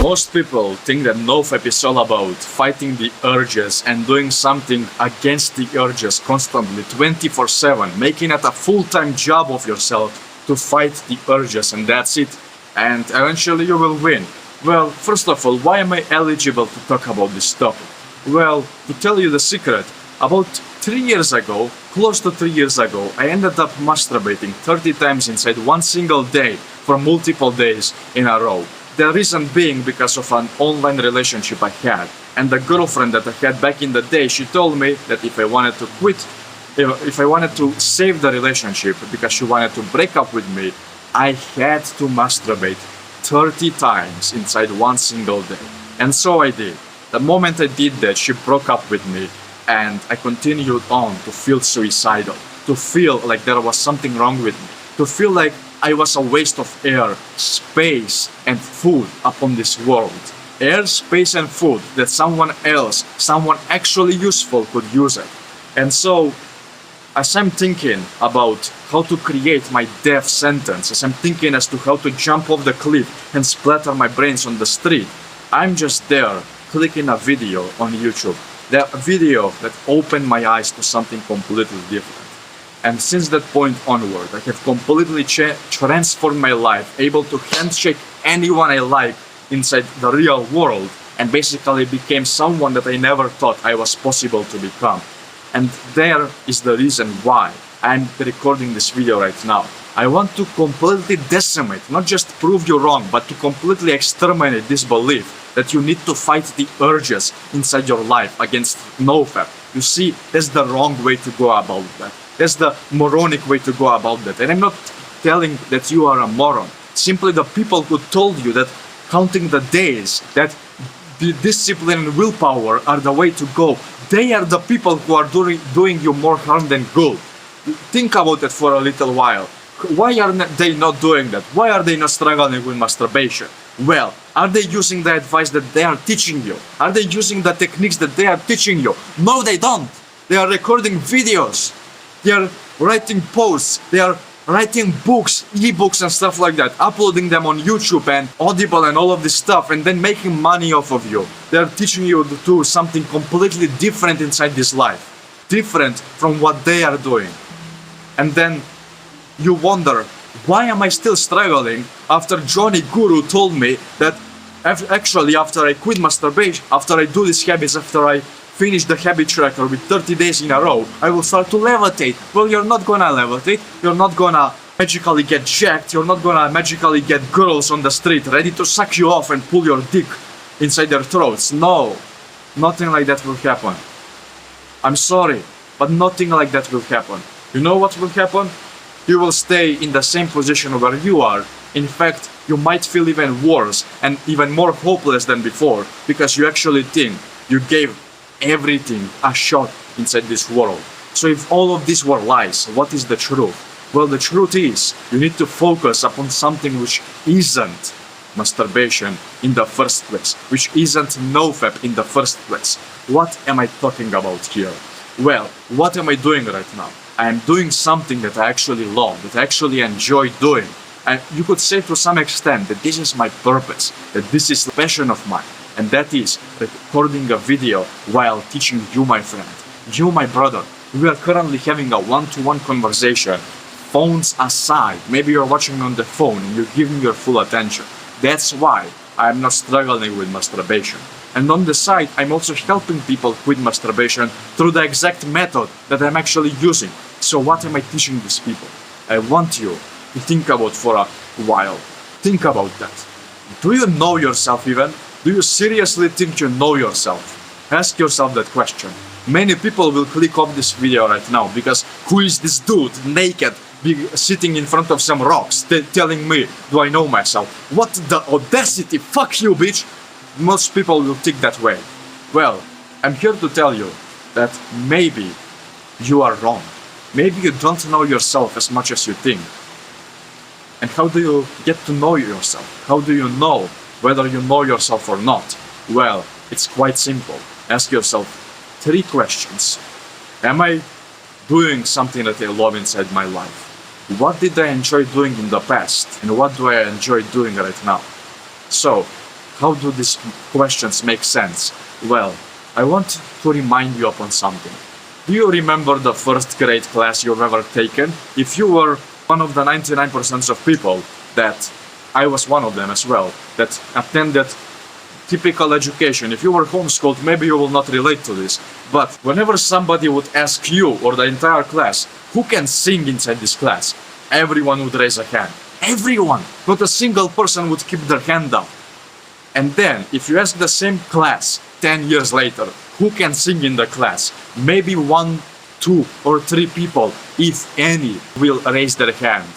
Most people think that NoFap is all about fighting the urges and doing something against the urges constantly, 24/7, making it a full-time job of yourself to fight the urges, and that's it. And eventually you will win. Well, first of all, why am I eligible to talk about this topic? Well, to tell you the secret, about 3 years ago, close to 3 years ago, I ended up masturbating 30 times inside one single day for multiple days in a row. The reason being because of an online relationship I had. And the girlfriend that I had back in the day, she told me that if I wanted to quit, if I wanted to save the relationship because she wanted to break up with me, I had to masturbate 30 times inside one single day. And so I did. The moment I did that, she broke up with me, and I continued on to feel suicidal, to feel like there was something wrong with me, to feel like I was a waste of air, space, and food upon this world. Air, space, and food that someone else, someone actually useful could use it. And so, as I'm thinking about how to create my death sentence, as I'm thinking as to how to jump off the cliff and splatter my brains on the street, I'm just there clicking a video on YouTube. The video that opened my eyes to something completely different. And since that point onward, I have completely transformed my life, able to handshake anyone I like inside the real world, and basically became someone that I never thought I was possible to become. And there is the reason why I'm recording this video right now. I want to completely decimate, not just prove you wrong, but to completely exterminate this belief that you need to fight the urges inside your life against NoFap. You see, that's the wrong way to go about that. That's the moronic way to go about that. And I'm not telling that you are a moron. Simply the people who told you that counting the days, that the discipline and willpower are the way to go, they are the people who are doing you more harm than good. Think about it for a little while. Why are they not doing that? Why are they not struggling with masturbation? Well, are they using the advice that they are teaching you? Are they using the techniques that they are teaching you? No, they don't. They are recording videos. They are writing posts. They are writing books, ebooks and stuff like that, uploading them on YouTube and Audible and all of this stuff, and then making money off of you. They are teaching you to do something completely different inside this life. Different from what they are doing. And then you wonder, why am I still struggling after Johnny Guru told me that actually after I quit masturbation, after I do these habits, after I finish the habit tracker with 30 days in a row, I will start to levitate. Well, you're not gonna levitate, you're not gonna magically get jacked, you're not gonna magically get girls on the street ready to suck you off and pull your dick inside their throats. No, nothing like that will happen. I'm sorry, but nothing like that will happen. You know what will happen? You will stay in the same position where you are. In fact, you might feel even worse and even more hopeless than before, because you actually think you gave everything a shot inside this world. So if all of these were lies, what is the truth? Well, the truth is, you need to focus upon something which isn't masturbation in the first place, which isn't NoFap in the first place. What am I talking about here? Well, what am I doing right now? I am doing something that I actually love, that I actually enjoy doing. And you could say to some extent that this is my purpose, that this is the passion of mine. And that is recording a video while teaching you, my friend, you, my brother. We are currently having a one-to-one conversation, phones aside. Maybe you're watching on the phone and you're giving your full attention. That's why I'm not struggling with masturbation. And on the side, I'm also helping people quit masturbation through the exact method that I'm actually using. So what am I teaching these people? I want you to think about for a while. Think about that. Do you know yourself even? Do you seriously think you know yourself? Ask yourself that question. Many people will click off this video right now because who is this dude, naked, sitting in front of some rocks, telling me, do I know myself? What the audacity? Fuck you, bitch! Most people will think that way. Well, I'm here to tell you that maybe you are wrong. Maybe you don't know yourself as much as you think. And how do you get to know yourself? How do you know whether you know yourself or not? Well, it's quite simple. Ask yourself 3 questions. Am I doing something that I love inside my life? What did I enjoy doing in the past? And what do I enjoy doing right now? So, How do these questions make sense? Well, I want to remind you upon something. Do you remember the first grade class you've ever taken? If you were one of the 99% of people, that I was one of them as well, that attended typical education. If you were homeschooled, maybe you will not relate to this. But whenever somebody would ask you or the entire class, who can sing inside this class? Everyone would raise a hand. Everyone! Not a single person would keep their hand up. And then, if you ask the same class 10 years later, who can sing in the class? Maybe 1, 2, or 3 people, if any, will raise their hand.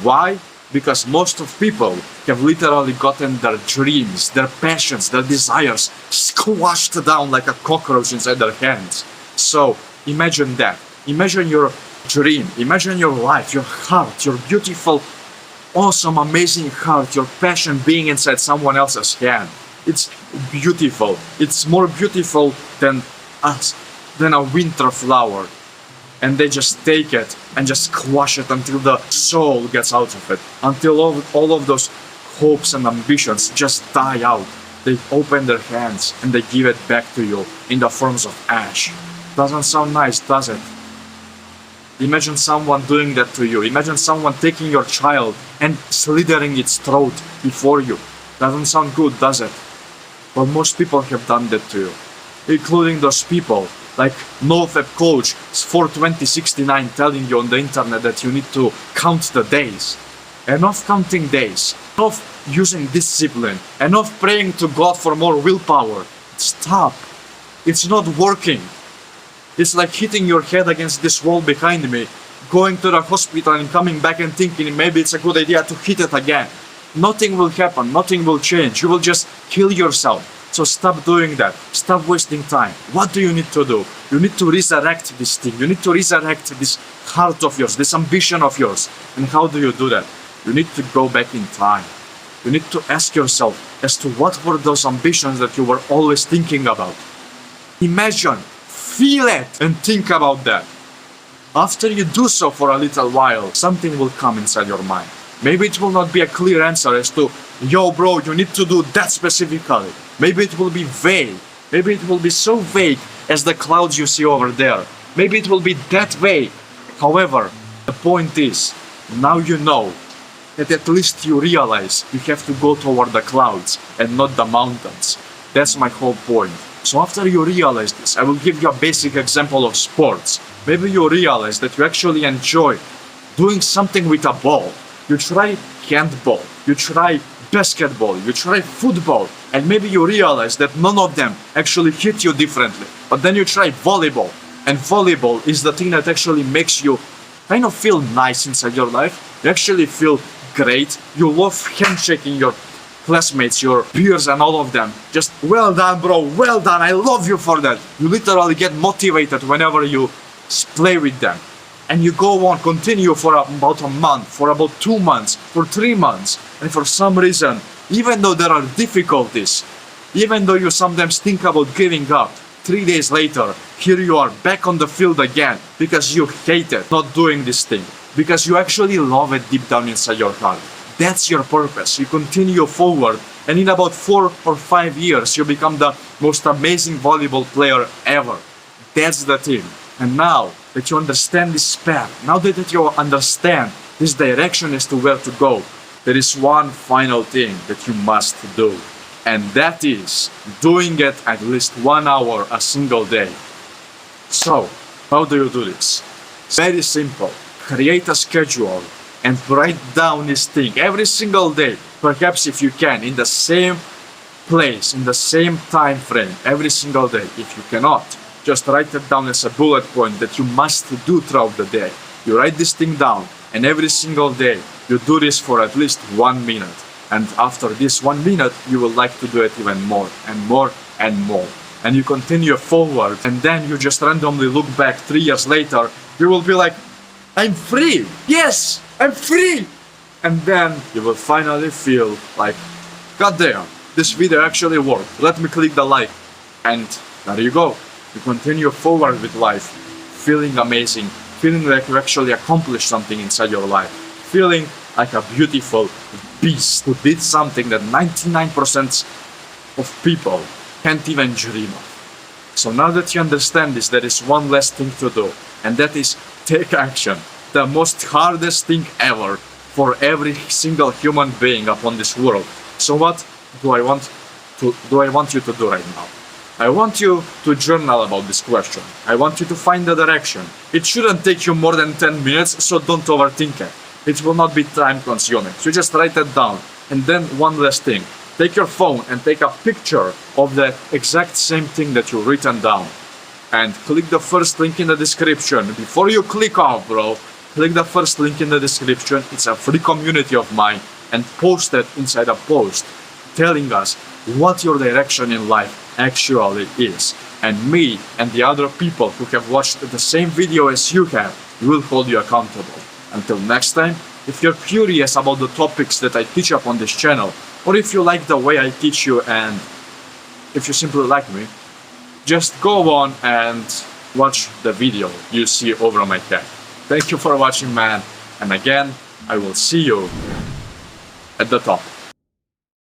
Why? Because most of people have literally gotten their dreams, their passions, their desires squashed down like a cockroach inside their hands. So, imagine that. Imagine your dream, imagine your life, your heart, your beautiful, awesome, amazing heart, your passion being inside someone else's hand. It's beautiful. It's more beautiful than a winter flower. And they just take it and just squash it until the soul gets out of it. Until all of those hopes and ambitions just die out. They open their hands and they give it back to you in the forms of ash. Doesn't sound nice, does it? Imagine someone doing that to you. Imagine someone taking your child and slithering its throat before you. Doesn't sound good, does it? Well, most people have done that to you, including those people like NoFap coach 42069 telling you on the internet that you need to count the days. Enough counting days. Enough using discipline. Enough praying to God for more willpower. Stop. It's not working. It's like hitting your head against this wall behind me, going to the hospital and coming back and thinking maybe it's a good idea to hit it again. Nothing will happen, nothing will change. You will just kill yourself. So stop doing that. Stop wasting time. What do you need to do? You need to resurrect this thing. You need to resurrect this heart of yours, this ambition of yours. And how do you do that? You need to go back in time. You need to ask yourself as to what were those ambitions that you were always thinking about. Imagine, feel it, and think about that. After you do so for a little while, something will come inside your mind. Maybe it will not be a clear answer as to, yo bro, you need to do that specifically. Maybe it will be vague. Maybe it will be so vague as the clouds you see over there. Maybe it will be that vague. However, the point is, now you know that at least you realize you have to go toward the clouds and not the mountains. That's my whole point. So after you realize this, I will give you a basic example of sports. Maybe you realize that you actually enjoy doing something with a ball. You try handball, you try basketball, you try football, and maybe you realize that none of them actually hit you differently. But then you try volleyball, and volleyball is the thing that actually makes you kind of feel nice inside your life. You actually feel great. You love handshaking your classmates, your peers, and all of them. Just, well done, bro, well done, I love you for that. You literally get motivated whenever you play with them. And you go on, continue for about a month, for about 2 months, for 3 months. And for some reason, even though there are difficulties, even though you sometimes think about giving up, 3 days later, here you are back on the field again because you hated not doing this thing. Because you actually love it deep down inside your heart. That's your purpose. You continue forward, and in about 4 or 5 years, you become the most amazing volleyball player ever. That's the thing. And now that you understand this path, now that you understand this direction as to where to go, there is one final thing that you must do. And that is doing it at least 1 hour a single day. So, how do you do this? It's very simple. Create a schedule and write down this thing every single day. Perhaps if you can, in the same place, in the same time frame, every single day. If you cannot, just write it down as a bullet point that you must do throughout the day. You write this thing down, and every single day you do this for at least 1 minute. And after this 1 minute, you will like to do it even more and more and more. And you continue forward, and then you just randomly look back 3 years later, you will be like, I'm free! Yes! I'm free! And then you will finally feel like, God damn, this video actually worked. Let me click the like. And there you go. You continue forward with life, feeling amazing, feeling like you actually accomplished something inside your life, feeling like a beautiful beast who did something that 99% of people can't even dream of. So now that you understand this, there is one last thing to do, and that is take action. The most hardest thing ever for every single human being upon this world. So what do I want you to do right now? I want you to journal about this question. I want you to find the direction. It shouldn't take you more than 10 minutes, so don't overthink it. It will not be time consuming. So just write it down. And then one last thing. Take your phone and take a picture of the exact same thing that you've written down. And click the first link in the description. Before you click off, bro, click the first link in the description. It's a free community of mine. And post it inside a post telling us what your direction in life actually is. And me and the other people who have watched the same video as you have will hold you accountable. Until next time, if you're curious about the topics that I teach up on this channel, or if you like the way I teach you and if you simply like me, just go on and watch the video you see over my head. Thank you for watching, man. And again, I will see you at the top.